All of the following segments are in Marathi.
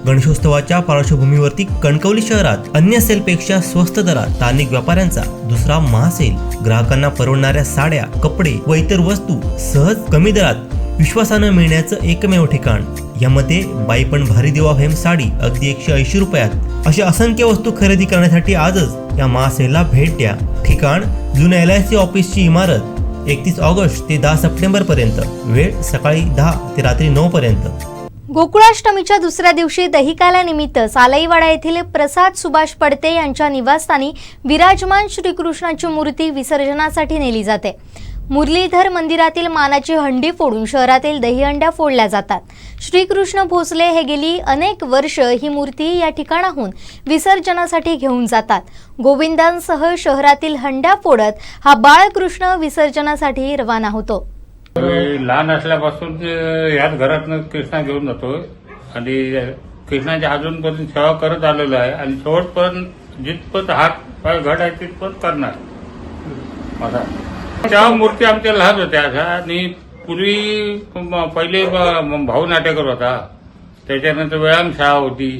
गणेशोत्सवाच्या पार्श्वभूमीवरती कणकवली शहरात अन्य सेलपेक्षा स्वस्त दरात स्थानिक व्यापाऱ्यांचा दुसरा महासेल, ग्राहकांना परवडणाऱ्या साड्या, कपडे व इतर वस्तू सहज कमी दरात विश्वासानं मिळण्याचं एकमेव ठिकाण। यामध्ये बाई पण भारी देवा फेम साडी अगदी 180 रुपयात। अशा असंख्य वस्तू खरेदी करण्यासाठी आजच या महासेलला भेट द्या। ठिकाण जुन्या LIC ऑफिसची इमारत, 31 ऑगस्ट ते 10 सप्टेंबर पर्यंत। वेळ सकाळी 10 ते रात्री 9 पर्यंत। गोकुळाष्टमीच्या दुसऱ्या दिवशी दहिकाल्यानिमित्त सालईवाडा येथील प्रसाद सुभाष पडते यांच्या निवासस्थानी विराजमान श्रीकृष्णाची मूर्ती विसर्जनासाठी नेली जाते। मुरलीधर मंदिरातील मानाची हंडी फोडून शहरातील दहीहंड्या फोडल्या जातात। श्रीकृष्ण भोसले हे गेली अनेक वर्ष ही मूर्ती या ठिकाणाहून विसर्जनासाठी घेऊन जातात। गोविंदांसह शहरातील हंड्या फोडत हा बाळकृष्ण विसर्जनासाठी रवाना होतो। लहान असल्यापासून ह्याच घरातनं कृष्णा घेऊन जातो आणि कृष्णाच्या अजूनपर्यंत सेवा करत आलेलो आहे आणि शेवटपर्यंत जितपत हात पाय घट आहे तितपत करणार असा। तेव्हा मूर्ती आमच्या लहान होत्या अशा आणि पूर्वी पहिले भाऊ नाटेकर होता, त्याच्यानंतर व्यायामशाळा होती,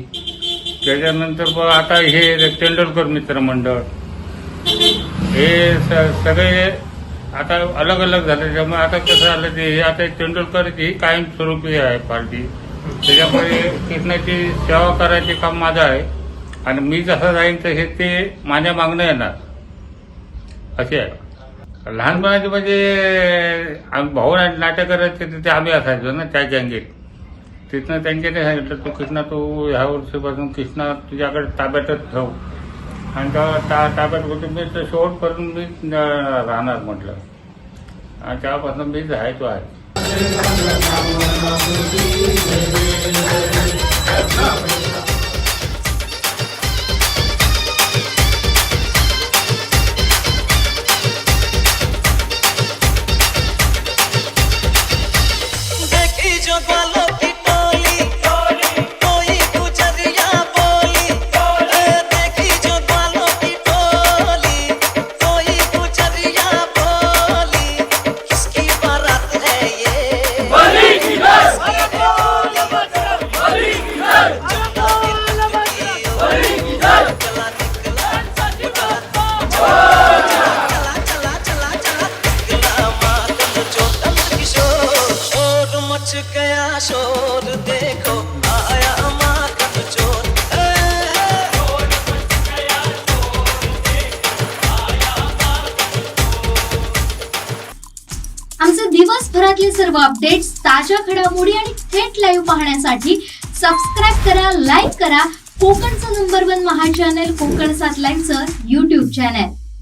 त्याच्यानंतर आता हे तेंडुलकर मित्र मंडळ, हे सगळे आता अलग अलग झाले। त्यामुळे आता कसं झालं ते आता तेंडुलकरची कायमस्वरूपी आहे पार्टी, त्याच्यामुळे कृष्णाची सेवा करायचे काम माझं आहे आणि मी जसं जाईन तसे ते माझ्या मागणं येणार असे आहे। लहानपणाचे म्हणजे आम्ही भाऊ नाटक करायचे तिथे आम्ही असायचो ना त्या गँगेत, तिथनं त्यांच्याने सांगितलं तू कृष्णा तू ह्या वर्षीपासून कृष्णा तुझ्याकडे ताब्यातच ठेव आणि ताब्यात होते मी तर शेवटपर्यंत मी राहणार म्हटलं आणि तेव्हापासून मी जायचो आहे। गया शोर देखो आया माँ का चोर। आमचे दिवसभरातले सर्व अपडेट्स, ताज्या घडामोडी आणि थेट लाईव्ह पाहण्यासाठी सबस्क्राईब करा, लाईक करा कोकणचं नंबर 1 महा चॅनल कोकण 7 लाईव्हचं YouTube चॅनल।